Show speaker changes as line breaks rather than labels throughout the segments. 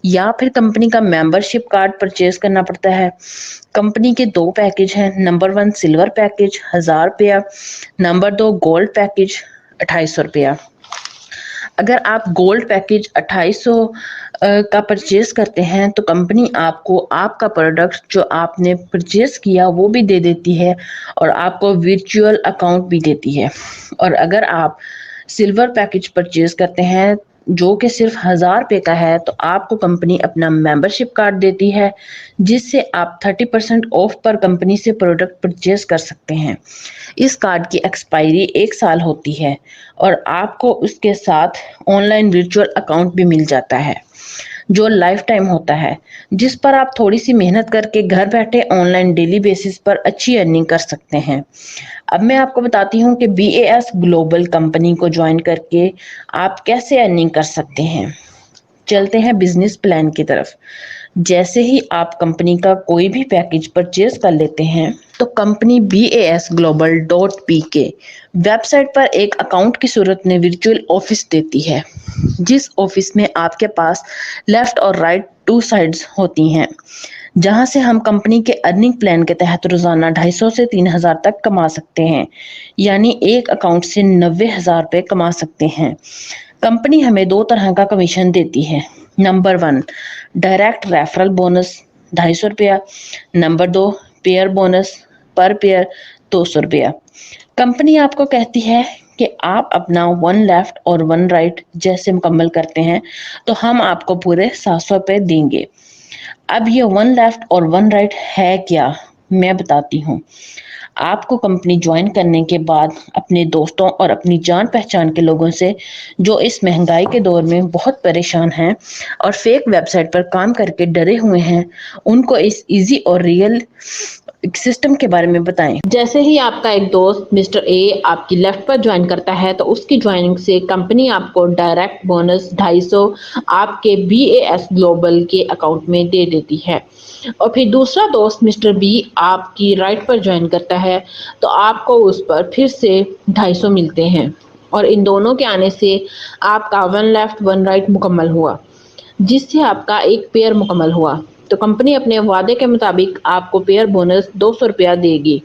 یا پھر کمپنی کا ممبرشپ کارڈ پرچیز کرنا پڑتا ہے۔ کمپنی کے 2 پیکج ہیں، نمبر 1 سلور پیکج 1000 روپیہ، نمبر 2 گولڈ پیکج 2800 روپیہ۔ اگر آپ گولڈ پیکج 2800 کا پرچیز کرتے ہیں تو کمپنی آپ کو آپ کا پروڈکٹ جو آپ نے پرچیز کیا وہ بھی دے دیتی ہے اور آپ کو ورچوئل اکاؤنٹ بھی دیتی ہے۔ اور اگر آپ سلور پیکج پرچیز کرتے ہیں جو کہ صرف 1000 روپے کا ہے تو آپ کو کمپنی اپنا ممبرشپ کارڈ دیتی ہے جس سے آپ 30% آف پر کمپنی سے پروڈکٹ پرچیز کر سکتے ہیں۔ اس کارڈ کی ایکسپائری 1 سال ہوتی ہے اور آپ کو اس کے ساتھ آن لائن ورچوئل اکاؤنٹ بھی مل جاتا ہے جو لائف ٹائم ہوتا ہے، جس پر آپ تھوڑی سی محنت کر کے گھر بیٹھے آن لائن ڈیلی بیسس پر اچھی ارننگ کر سکتے ہیں۔ اب میں آپ کو بتاتی ہوں کہ BAS گلوبل کمپنی کو جوائن کر کے آپ کیسے ارننگ کر سکتے ہیں۔ چلتے ہیں بزنس پلان کی طرف۔ جیسے ہی آپ کمپنی کا کوئی بھی پیکج پرچیز کر لیتے ہیں تو کمپنی BASglobal.pk ویب سائٹ پر ایک اکاؤنٹ کی صورت میں ورچوئل آفس دیتی ہے، جس آفس میں آپ کے پاس لیفٹ اور رائٹ 2 سائڈز ہوتی ہیں جہاں سے ہم کمپنی کے ارننگ پلان کے تحت روزانہ 250 سے 3000 تک کما سکتے ہیں، یعنی ایک اکاؤنٹ سے 90,000 روپے کما سکتے ہیں۔ کمپنی ہمیں 2 طرح کا کمیشن دیتی ہے۔ نمبر 1 ڈائریکٹ ریفرل بونس 250 روپیہ، نمبر 2 پیئر بونس پر پیئر 200 روپیہ۔ کمپنی آپ کو کہتی ہے کہ آپ اپنا 1 لیفٹ اور 1 رائٹ جیسے مکمل کرتے ہیں تو ہم آپ کو پورے 700 روپے دیں گے۔ اب یہ 1 لیفٹ اور 1 رائٹ ہے کیا، میں بتاتی ہوں۔ آپ کو کمپنی جوائن کرنے کے بعد اپنے دوستوں اور اپنی جان پہچان کے لوگوں سے جو اس مہنگائی کے دور میں بہت پریشان ہیں اور فیک ویب سائٹ پر کام کر کے ڈرے ہوئے ہیں، ان کو اس ایزی اور ریئل سسٹم کے بارے میں بتائیں۔ جیسے ہی آپ کا ایک دوست مسٹر اے آپ کی لیفٹ پر جوائن کرتا ہے تو اس کی جوائننگ سے کمپنی آپ کو ڈائریکٹ بونس 250 آپ کے BAS گلوبل کے اکاؤنٹ میں دے دیتی ہے۔ اور پھر دوسرا دوست مسٹر بی آپ کی رائٹ پر جوائن کرتا ہے تو آپ کو اس پر پھر سے 250 ملتے ہیں، اور ان دونوں کے آنے سے آپ کا 1 لیفٹ 1 رائٹ مکمل ہوا جس سے آپ کا ایک پیئر مکمل ہوا۔ تو کمپنی اپنے وعدے کے مطابق آپ کو پیئر بونس 200 روپیہ دے گی۔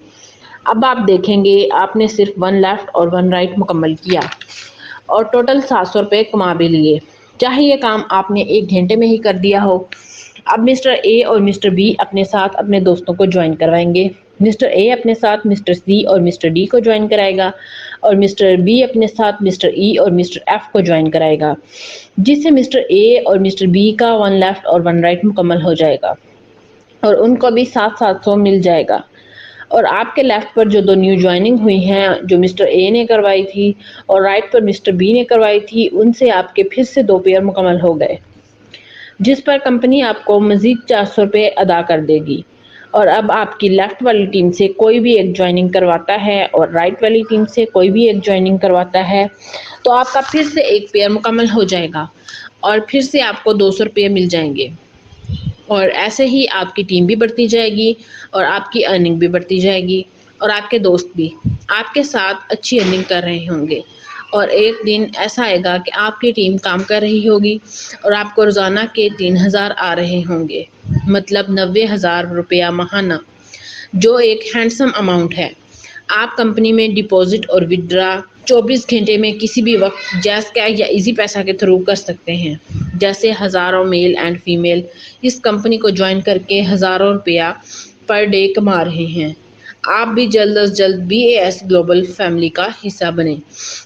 اب آپ دیکھیں گے آپ نے صرف 1 لیفٹ اور 1 رائٹ مکمل کیا اور ٹوٹل 700 روپے کما بھی لیے، چاہے یہ کام آپ نے 1 گھنٹے میں ہی کر دیا ہو۔ اب مسٹر اے اور مسٹر بی اپنے ساتھ اپنے دوستوں کو جوائن کروائیں گے۔ مسٹر اے اپنے ساتھ مسٹر سی اور مسٹر ڈی کو جوائن کرائے گا اور مسٹر بی اپنے ساتھ مسٹر ای اور مسٹر ایف کو جوائن کرائے گا، جس سے مسٹر اے اور مسٹر بی کا 1 لیفٹ اور 1 رائٹ مکمل ہو جائے گا اور ان کو بھی 700 مل جائے گا۔ اور آپ کے لیفٹ پر جو 2 نیو جوائننگ ہوئی ہیں جو مسٹر اے نے کروائی تھی اور رائٹ پر مسٹر بی نے کروائی تھی، ان سے آپ کے پھر سے 2 پیئر مکمل ہو گئے، جس پر کمپنی آپ کو مزید 400 روپے ادا کر دے گی۔ اور اب آپ کی لیفٹ والی ٹیم سے کوئی بھی ایک جوائننگ کرواتا ہے اور رائٹ والی ٹیم سے کوئی بھی ایک جوائننگ کرواتا ہے تو آپ کا پھر سے ایک پیئر مکمل ہو جائے گا اور پھر سے آپ کو 200 روپے مل جائیں گے، اور ایسے ہی آپ کی ٹیم بھی بڑھتی جائے گی اور آپ کی ارننگ بھی بڑھتی جائے گی اور آپ کے دوست بھی آپ کے ساتھ اچھی ارننگ کر رہے ہوں گے۔ اور ایک دن ایسا آئے گا کہ آپ کی ٹیم کام کر رہی ہوگی اور آپ کو روزانہ کے 3000 آ رہے ہوں گے، مطلب 90,000 روپیہ ماہانہ، جو ایک ہینڈسم اماؤنٹ ہے۔ آپ کمپنی میں ڈپازٹ اور ودڈرا 24 گھنٹے میں کسی بھی وقت جیز کیش یا ایزی پیسہ کے تھرو کر سکتے ہیں۔ جیسے ہزاروں میل اینڈ فیمیل اس کمپنی کو جوائن کر کے ہزاروں روپیہ پر ڈے کما رہے ہیں۔ آپ بھی جلد از جلد BAS گلوبل فیملی کا حصہ بنیں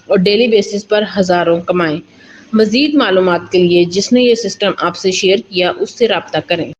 اور ڈیلی بیسس پر ہزاروں کمائیں۔ مزید معلومات کے لیے جس نے یہ سسٹم آپ سے شیئر کیا اس سے رابطہ کریں۔